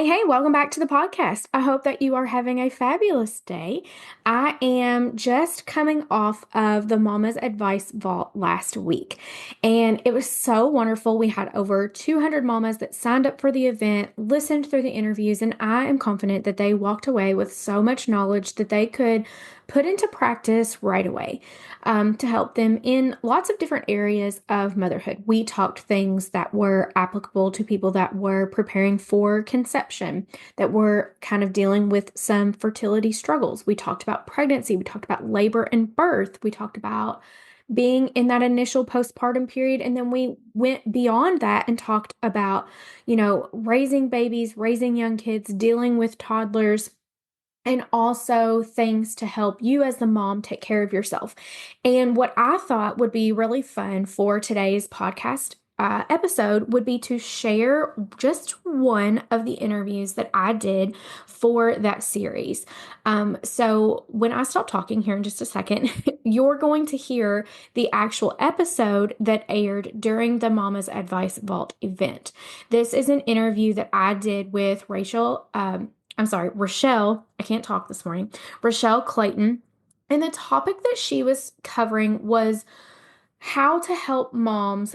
Hey, welcome back to the podcast. I hope that you are having a fabulous day. I am just coming off of the Mama's Advice Vault last week, and it was so wonderful. We had over 200 mamas that signed up for the event, listened through the interviews, and I am confident that they walked away with so much knowledge that they could put into practice right away to help them in lots of different areas of motherhood. We talked things that were applicable to people that were preparing for conception, that were kind of dealing with some fertility struggles. We talked about pregnancy, we talked about labor and birth, we talked about being in that initial postpartum period. And then we went beyond that and talked about, raising babies, raising young kids, dealing with toddlers, and also things to help you as the mom take care of yourself. And what I thought would be really fun for today's podcast episode would be to share just one of the interviews that I did for that series. So when I stop talking here in just a second, you're going to hear the actual episode that aired during the Mama's Advice Vault event. This is an interview that I did with Richelle, I can't talk this morning, Richelle Clayton. And the topic that she was covering was how moms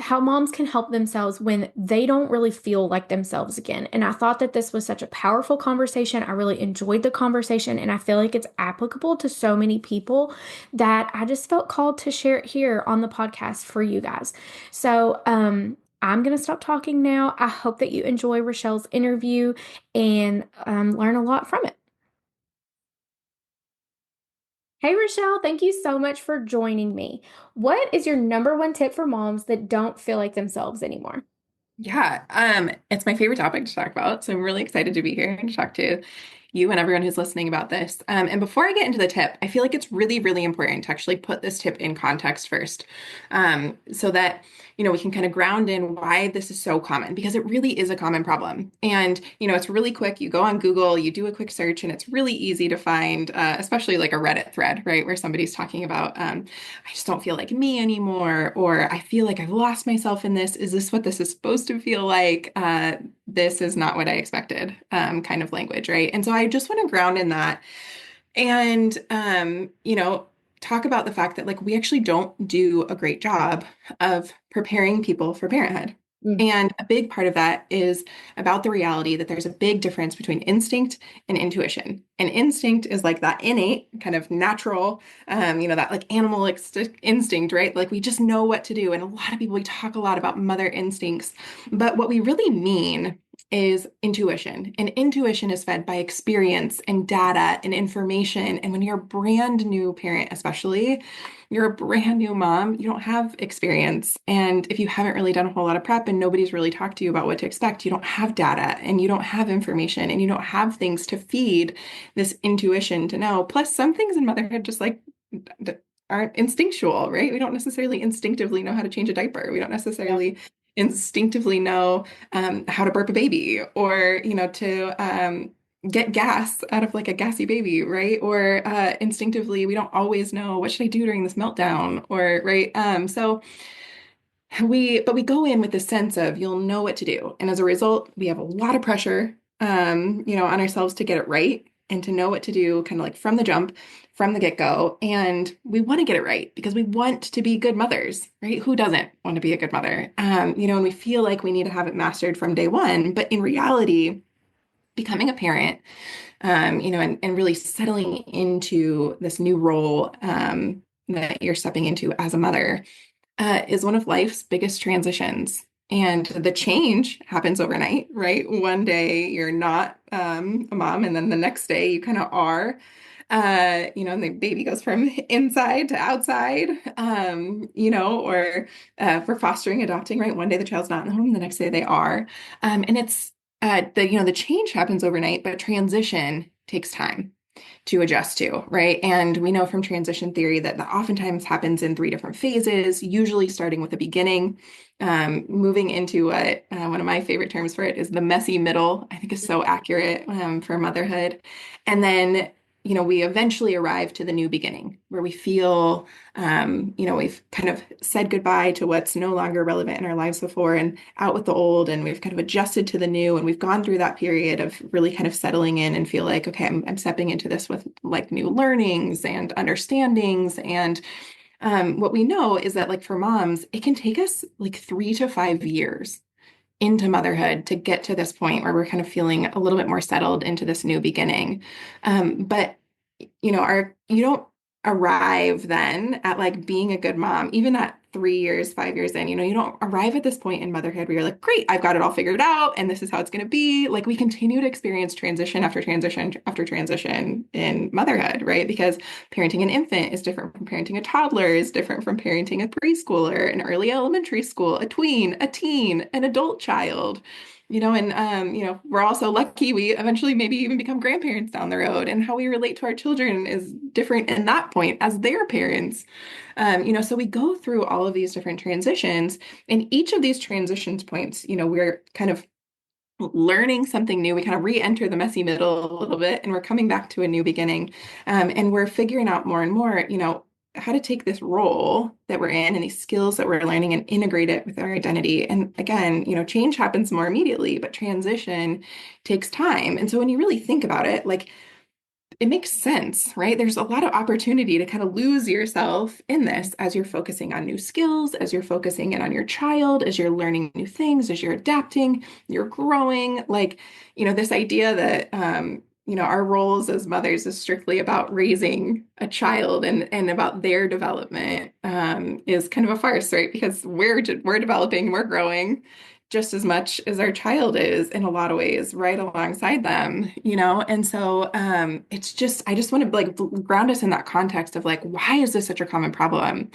can help themselves when they don't really feel like themselves again. And I thought that this was such a powerful conversation. I really enjoyed the conversation, and I feel like it's applicable to so many people that I just felt called to share it here on the podcast for you guys. So, I'm going to stop talking now. I hope that you enjoy Rochelle's interview and learn a lot from it. Hey, Rochelle, thank you so much for joining me. What is your number one tip for moms that don't feel like themselves anymore? Yeah, it's my favorite topic to talk about. So I'm really excited to be here and to talk to you and everyone who's listening about this. And before I get into the tip, I feel like it's really, really important to actually put this tip in context first, so that we can kind of ground in why this is so common because it really is a common problem. And it's really quick. You go on Google, you do a quick search, and it's really easy to find, especially like a Reddit thread, right, where somebody's talking about, I just don't feel like me anymore, or I feel like I've lost myself in this. Is this what this is supposed to feel like? This is not what I expected, kind of language, right? And so I just want to ground in that and, talk about the fact that like we actually don't do a great job of preparing people for parenthood. Mm. And a big part of that is about the reality that there's a big difference between instinct and intuition. And instinct is like that innate, kind of natural, that like animal instinct, right? Like we just know what to do. And a lot of people, we talk a lot about mother instincts, but what we really mean is intuition. And intuition is fed by experience and data and information. And when you're a brand new parent, especially, you're a brand new mom, you don't have experience. And if you haven't really done a whole lot of prep and nobody's really talked to you about what to expect, you don't have data and you don't have information and you don't have things to feed this intuition to know. Plus, some things in motherhood just like aren't instinctual, right? We don't necessarily instinctively know how to change a diaper. We don't necessarily instinctively know how to burp a baby or, to get gas out of like a gassy baby, right? Or instinctively, we don't always know what should I do during this meltdown or, right? But we go in with the sense of you'll know what to do. And as a result, we have a lot of pressure, on ourselves to get it right and to know what to do kind of like from the jump, from the get-go. And we want to get it right because we want to be good mothers, right? Who doesn't want to be a good mother? And we feel like we need to have it mastered from day one. But in reality, becoming a parent, and really settling into this new role that you're stepping into as a mother is one of life's biggest transitions. And the change happens overnight, right? One day you're not a mom, and then the next day you kind of are. And the baby goes from inside to outside, or for fostering, adopting, right? One day the child's not in the home, the next day they are. And it's the change happens overnight, but transition takes time to adjust to, right? And we know from transition theory that oftentimes happens in three different phases, usually starting with the beginning, moving into what one of my favorite terms for it is the messy middle, I think is so accurate for motherhood. And then we eventually arrive to the new beginning where we feel, we've kind of said goodbye to what's no longer relevant in our lives before and out with the old, and we've kind of adjusted to the new, and we've gone through that period of really kind of settling in and feel like, okay, I'm stepping into this with like new learnings and understandings. And what we know is that like for moms, it can take us like 3 to 5 years into motherhood to get to this point where we're kind of feeling a little bit more settled into this new beginning. But you don't arrive then at like being a good mom, even at 3 years, 5 years in, you don't arrive at this point in motherhood where you're like, great, I've got it all figured out and this is how it's going to be. Like we continue to experience transition after transition after transition in motherhood, right? Because parenting an infant is different from parenting a toddler, is different from parenting a preschooler, an early elementary school, a tween, a teen, an adult child. And we're also lucky we eventually maybe even become grandparents down the road, and how we relate to our children is different in that point as their parents. So we go through all of these different transitions, and each of these transitions points, we're kind of learning something new. We kind of re-enter the messy middle a little bit, and we're coming back to a new beginning. And we're figuring out more and more, how to take this role that we're in and these skills that we're learning and integrate it with our identity. And again, change happens more immediately, but transition takes time. And so when you really think about it, like it makes sense, right? There's a lot of opportunity to kind of lose yourself in this as you're focusing on new skills, as you're focusing in on your child, as you're learning new things, as you're adapting, you're growing. Like, this idea that, our roles as mothers is strictly about raising a child and about their development, is kind of a farce, right? Because we're developing, we're growing just as much as our child is in a lot of ways, right alongside them, And so it's just, I just want to like ground us in that context of like, why is this such a common problem?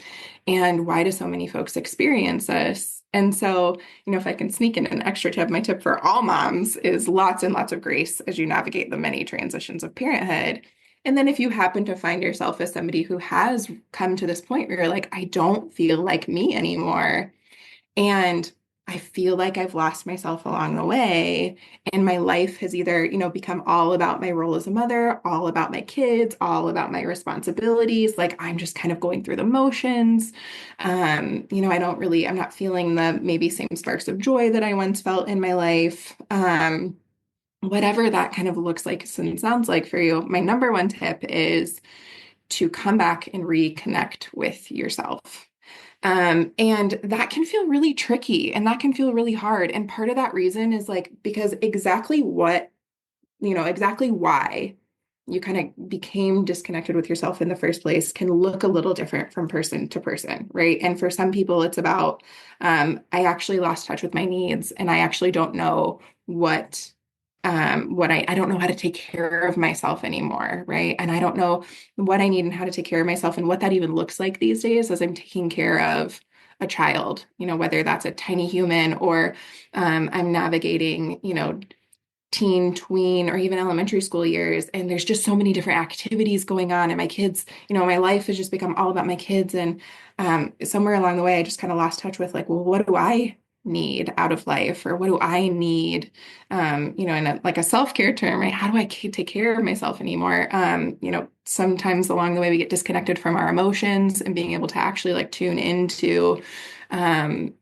And why do so many folks experience this? And so, if I can sneak in an extra tip, my tip for all moms is lots and lots of grace as you navigate the many transitions of parenthood. And then if you happen to find yourself as somebody who has come to this point where you're like, I don't feel like me anymore, and I feel like I've lost myself along the way. And my life has either, become all about my role as a mother, all about my kids, all about my responsibilities. Like I'm just kind of going through the motions. I'm not feeling the maybe same sparks of joy that I once felt in my life. Whatever that kind of looks like and sounds like for you, my number one tip is to come back and reconnect with yourself. And that can feel really tricky and that can feel really hard. And part of that reason is like, because exactly why you kind of became disconnected with yourself in the first place can look a little different from person to person, right? And for some people, it's about, I actually lost touch with my needs and I actually don't know I don't know how to take care of myself anymore, right? And I don't know what I need and how to take care of myself and what that even looks like these days as I'm taking care of a child, whether that's a tiny human or I'm navigating, teen, tween, or even elementary school years. And there's just so many different activities going on. And my kids, my life has just become all about my kids. And somewhere along the way, I just kind of lost touch with like, well, what do I need out of life? Or what do I need, in like a self-care term, right? How do I take care of myself anymore? Sometimes along the way, we get disconnected from our emotions and being able to actually like tune into, I'm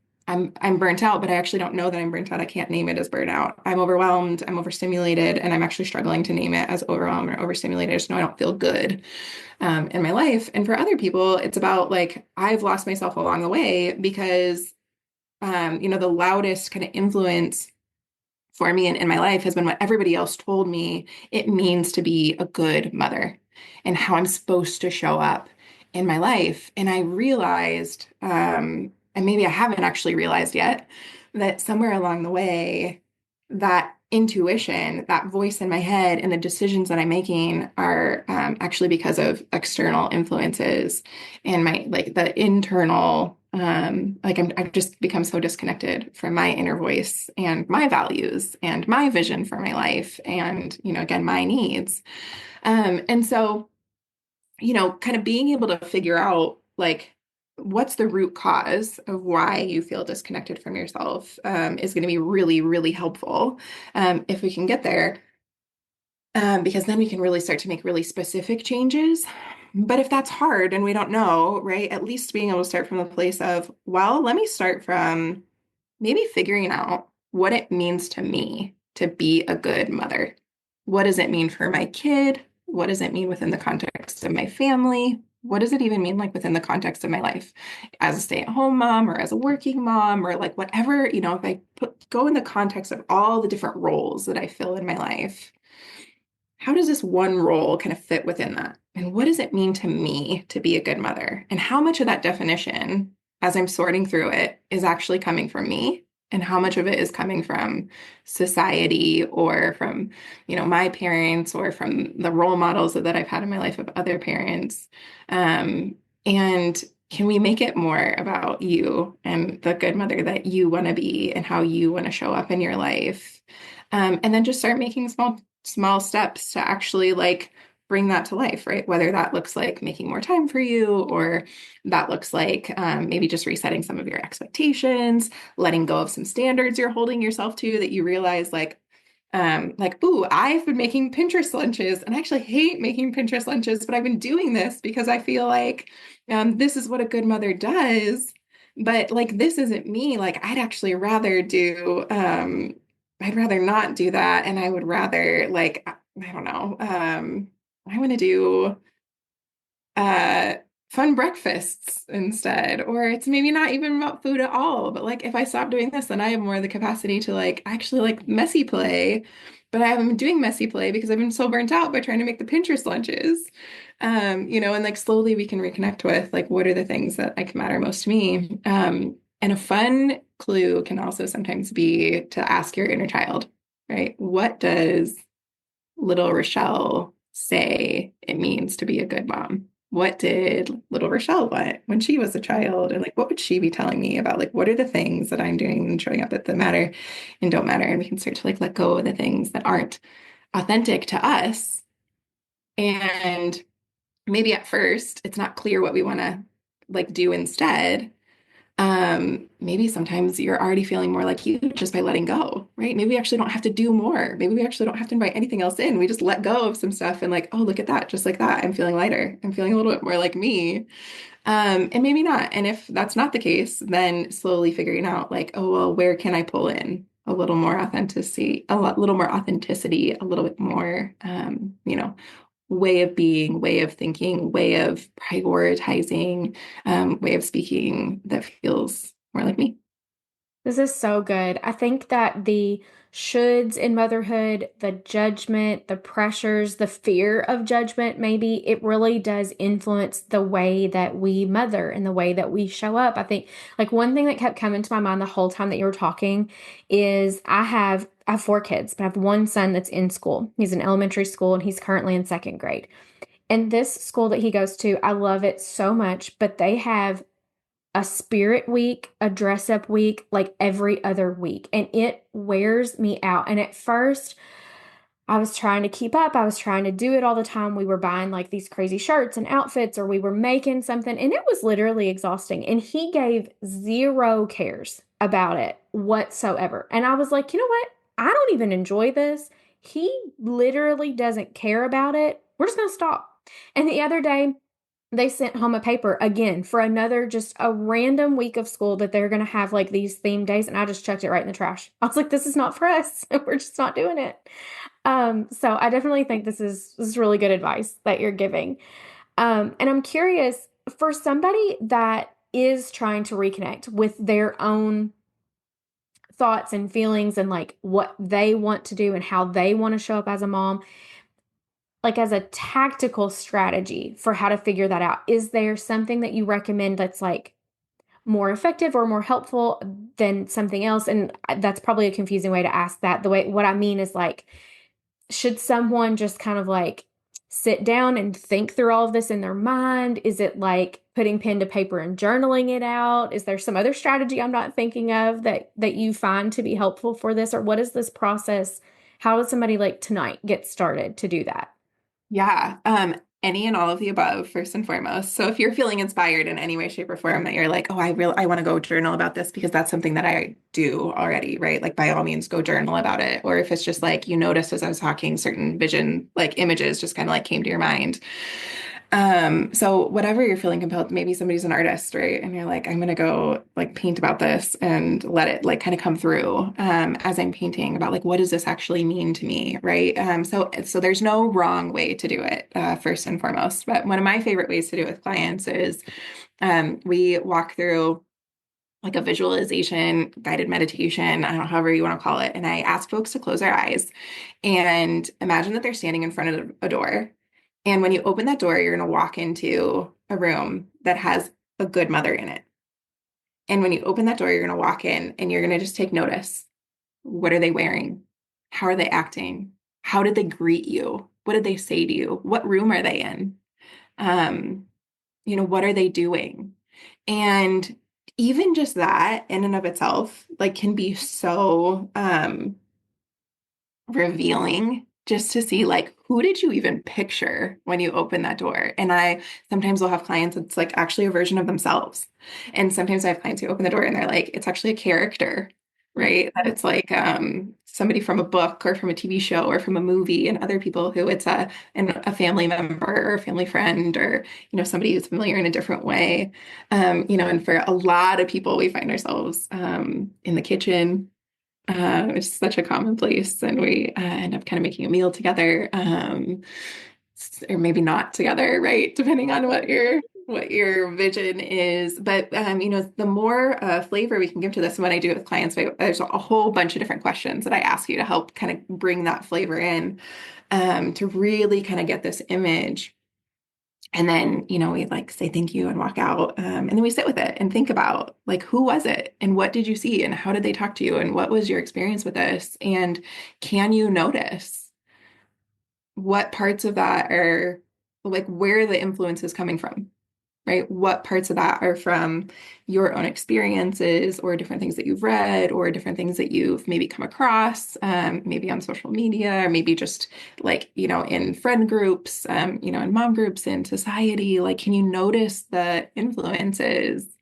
burnt out, but I actually don't know that I'm burnt out. I can't name it as burnout. I'm overwhelmed, I'm overstimulated, and I'm actually struggling to name it as overwhelmed or overstimulated. I just know I don't feel good in my life. And for other people, it's about like I've lost myself along the way because the loudest kind of influence for me in my life has been what everybody else told me it means to be a good mother and how I'm supposed to show up in my life. And I realized, and maybe I haven't actually realized yet, that somewhere along the way, that intuition, that voice in my head, and the decisions that I'm making are actually because of external influences and my like the internal. I've just become so disconnected from my inner voice and my values and my vision for my life and, again, my needs. And so, kind of being able to figure out like what's the root cause of why you feel disconnected from yourself is going to be really, really helpful if we can get there. because then we can really start to make really specific changes. But if that's hard and we don't know, right, at least being able to start from the place of, well, let me start from maybe figuring out what it means to me to be a good mother. What does it mean for my kid? What does it mean within the context of my family? What does it even mean like within the context of my life as a stay-at-home mom or as a working mom or like whatever, if I go in the context of all the different roles that I fill in my life, how does this one role kind of fit within that? And what does it mean to me to be a good mother? And how much of that definition, as I'm sorting through it, is actually coming from me? And how much of it is coming from society or from, my parents or from the role models that I've had in my life of other parents? And can we make it more about you and the good mother that you want to be and how you want to show up in your life? And then just start making small steps to actually like bring that to life, right? Whether that looks like making more time for you, or that looks like maybe just resetting some of your expectations, letting go of some standards you're holding yourself to that you realize ooh, I've been making Pinterest lunches and I actually hate making Pinterest lunches, but I've been doing this because I feel like this is what a good mother does. But like, this isn't me. Like, I'd actually rather do, I'd rather not do that. And I would rather, like, I don't know, I want to do uh fun breakfasts instead, or it's maybe not even about food at all, but like if I stop doing this, then I have more of the capacity to like actually like messy play. But I haven't been doing messy play because I've been so burnt out by trying to make the Pinterest lunches. And like slowly we can reconnect with like what are the things that like matter most to me. And a fun clue can also sometimes be to ask your inner child, right? What does little Richelle say it means to be a good mom? What did little Richelle want when she was a child? And like, what would she be telling me about like, what are the things that I'm doing and showing up that matter and don't matter? And we can start to like let go of the things that aren't authentic to us. And maybe at first it's not clear what we want to like do instead. Maybe sometimes you're already feeling more like you just by letting go, right? Maybe we actually don't have to do more. Maybe we actually don't have to invite anything else in. We just let go of some stuff and like, oh, look at that. Just like that. I'm feeling lighter. I'm feeling a little bit more like me. And maybe not. And if that's not the case, then slowly figuring out like, oh, well, where can I pull in a little more authenticity, little more authenticity, a little bit more, way of being, way of thinking, way of prioritizing, way of speaking that feels more like me. This is so good. I think that the shoulds in motherhood, the judgment, the pressures, the fear of judgment, maybe it really does influence the way that we mother and the way that we show up. I think like one thing that kept coming to my mind the whole time that you were talking is I have four kids, but I have one son that's in school. He's in elementary school and he's currently in second grade. And this school that he goes to, I love it so much, but they have a spirit week, a dress up week, like every other week. And it wears me out. And at first, I was trying to keep up. I was trying to do it all the time. We were buying like these crazy shirts and outfits, or we were making something, and it was literally exhausting. And he gave zero cares about it whatsoever. And I was like, you know what? I don't even enjoy this. He literally doesn't care about it. We're just going to stop. And the other day, they sent home a paper again for another just a random week of school that they're going to have like these theme days. And I just chucked it right in the trash. I was like, this is not for us. We're just not doing it. So I definitely think this is really good advice that you're giving. And I'm curious for somebody that is trying to reconnect with their own thoughts and feelings and like what they want to do and how they want to show up as a mom, like as a tactical strategy for how to figure that out. Is there something that you recommend that's like more effective or more helpful than something else? And that's probably a confusing way to ask that. The way what I mean is like, should someone just kind of like sit down and think through all of this in their mind? Is it like putting pen to paper and journaling it out? Is there some other strategy I'm not thinking of that you find to be helpful for this? Or what is this process? How does somebody like tonight get started to do that? Yeah. any and all of the above, first and foremost. So if you're feeling inspired in any way, shape, or form that you're like, oh, I want to go journal about this because that's something that I do already, right? Like by all means, go journal about it. Or if it's just like you noticed as I was talking, certain vision, like images just kind of like came to your mind. So whatever you're feeling compelled, maybe somebody's an artist, right? And you're like, I'm gonna go like paint about this and let it like kind of come through as I'm painting about like what does this actually mean to me, right? So there's no wrong way to do it, first and foremost. But one of my favorite ways to do it with clients is we walk through like a visualization, guided meditation, I don't know, however you want to call it. And I ask folks to close their eyes and imagine that they're standing in front of a door. And when you open that door, you're going to walk into a room that has a good mother in it. And when you open that door, you're going to walk in and you're going to just take notice. What are they wearing? How are they acting? How did they greet you? What did they say to you? What room are they in? Um, what are they doing? And even just that in and of itself, like can be so revealing just to see like who did you even picture when you open that door. And I sometimes will have clients, it's like actually a version of themselves. And sometimes I have clients who open the door and they're like, it's actually a character, right? That it's like somebody from a book or from a TV show or from a movie, and other people who it's a family member or a family friend, or somebody who's familiar in a different way. And for a lot of people, we find ourselves in the kitchen. It's such a common place, and we end up kind of making a meal together, or maybe not together, right? Depending on what your vision is. But the more flavor we can give to this, and when I do it with clients, there's a whole bunch of different questions that I ask you to help kind of bring that flavor in, to really kind of get this image. And then, we like say thank you and walk out. And then we sit with it and think about like, who was it and what did you see and how did they talk to you and what was your experience with this? And can you notice what parts of that are like where the influence is coming from? Right? What parts of that are from your own experiences or different things that you've read or different things that you've maybe come across, maybe on social media or maybe just like, in friend groups, in mom groups, in society. Like, can you notice the influences?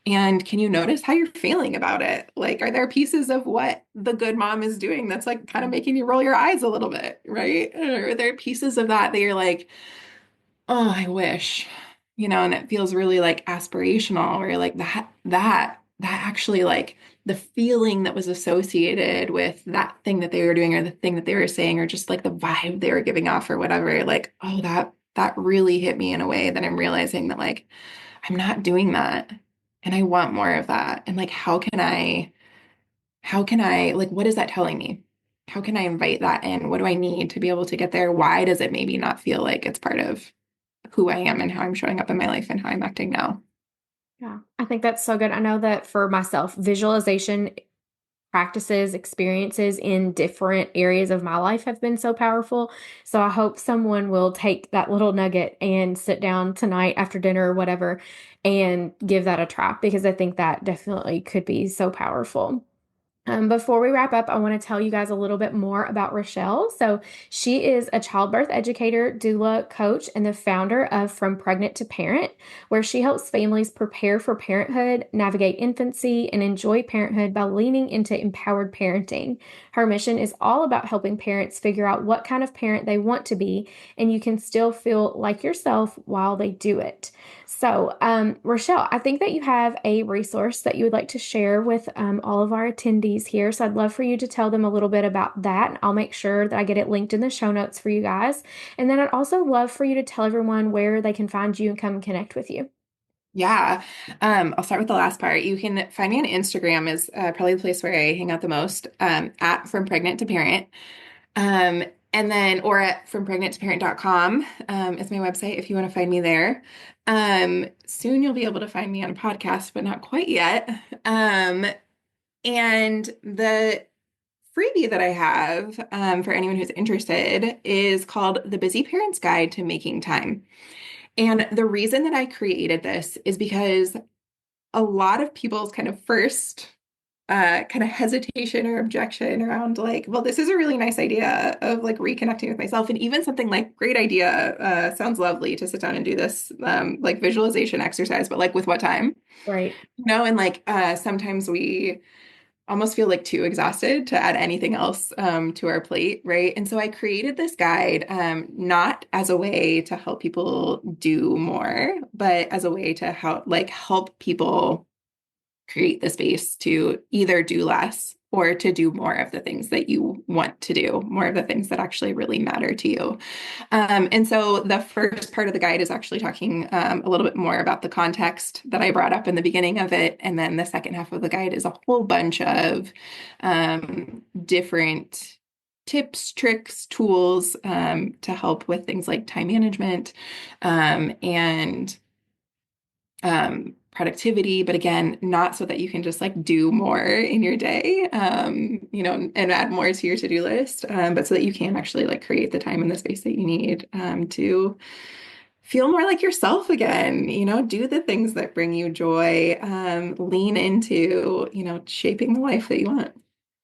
And can you notice how you're feeling about it? Like, are there pieces of what the good mom is doing that's like kind of making you roll your eyes a little bit, right? Or are there pieces of that that you're like, oh, I wish, and it feels really like aspirational, or like that actually like the feeling that was associated with that thing that they were doing or the thing that they were saying or just like the vibe they were giving off or whatever, like, oh, that really hit me in a way that I'm realizing that like I'm not doing that and I want more of that. And like how can I like what is that telling me? How can I invite that in? What do I need to be able to get there? Why does it maybe not feel like it's part of who I am and how I'm showing up in my life and how I'm acting now? Yeah, I think that's so good. I know that for myself, visualization practices, experiences in different areas of my life have been so powerful. So I hope someone will take that little nugget and sit down tonight after dinner or whatever and give that a try, because I think that definitely could be so powerful. Before we wrap up, I want to tell you guys a little bit more about Richelle. So, she is a childbirth educator, doula, coach, and the founder of From Pregnant to Parent, where she helps families prepare for parenthood, navigate infancy, and enjoy parenthood by leaning into empowered parenting. Her mission is all about helping parents figure out what kind of parent they want to be, and you can still feel like yourself while they do it. So, Richelle, I think that you have a resource that you would like to share with all of our attendees here. So, I'd love for you to tell them a little bit about that. I'll make sure that I get it linked in the show notes for you guys. And then I'd also love for you to tell everyone where they can find you and come connect with you. Yeah. I'll start with the last part. You can find me on Instagram is probably the place where I hang out the most, at From Pregnant to Parent. Um, and then, or at frompregnanttoparent.com, is my website if you want to find me there. Soon you'll be able to find me on a podcast, but not quite yet. And the freebie that I have, for anyone who's interested is called The Busy Parent's Guide to Making Time. And the reason that I created this is because a lot of people's kind of first kind of hesitation or objection around like, well, this is a really nice idea of like reconnecting with myself. And even something like, great idea, sounds lovely to sit down and do this like visualization exercise, but like with what time? Right. And like sometimes we almost feel like too exhausted to add anything else to our plate, right? And so I created this guide, not as a way to help people do more, but as a way to help people create the space to either do less or to do more of the things that you want to do, more of the things that actually really matter to you. And so the first part of the guide is actually talking a little bit more about the context that I brought up in the beginning of it. And then the second half of the guide is a whole bunch of different tips, tricks, tools to help with things like time management and productivity, but again, not so that you can just like do more in your day, and add more to your to-do list, but so that you can actually like create the time and the space that you need to feel more like yourself again, do the things that bring you joy, lean into, shaping the life that you want.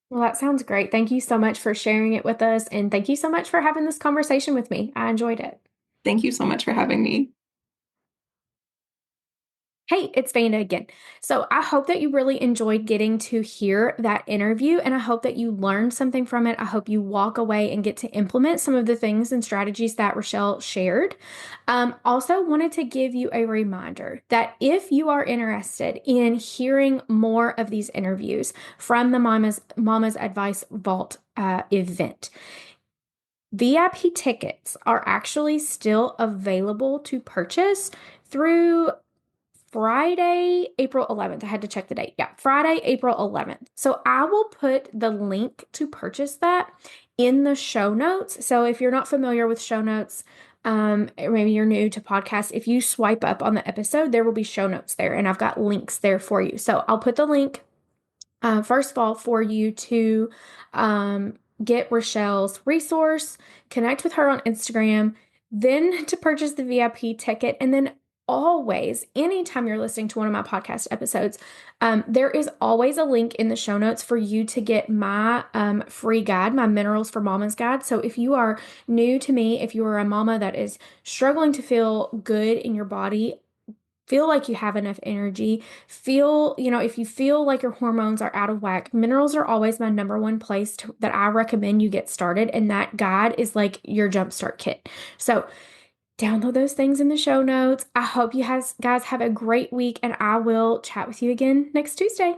Well, that sounds great. Thank you so much for sharing it with us. And thank you so much for having this conversation with me. I enjoyed it. Thank you so much for having me. Hey, it's Vanda again. So I hope that you really enjoyed getting to hear that interview, and I hope that you learned something from it. I hope you walk away and get to implement some of the things and strategies that Richelle shared. Also, wanted to give you a reminder that if you are interested in hearing more of these interviews from the Mama's Advice Vault event, VIP tickets are actually still available to purchase through Friday, April 11th. I had to check the date. Yeah, Friday, April 11th. So I will put the link to purchase that in the show notes. So if you're not familiar with show notes, or maybe you're new to podcasts, if you swipe up on the episode, there will be show notes there, and I've got links there for you. So I'll put the link first of all, for you to get Richelle's resource, connect with her on Instagram, then to purchase the VIP ticket, and then always, anytime you're listening to one of my podcast episodes, there is always a link in the show notes for you to get my free guide, my Minerals for Mamas guide. So if you are new to me, if you are a mama that is struggling to feel good in your body, feel like you have enough energy, if you feel like your hormones are out of whack, minerals are always my number one place that I recommend you get started. And that guide is like your jumpstart kit. So download those things in the show notes. I hope you guys have a great week, and I will chat with you again next Tuesday.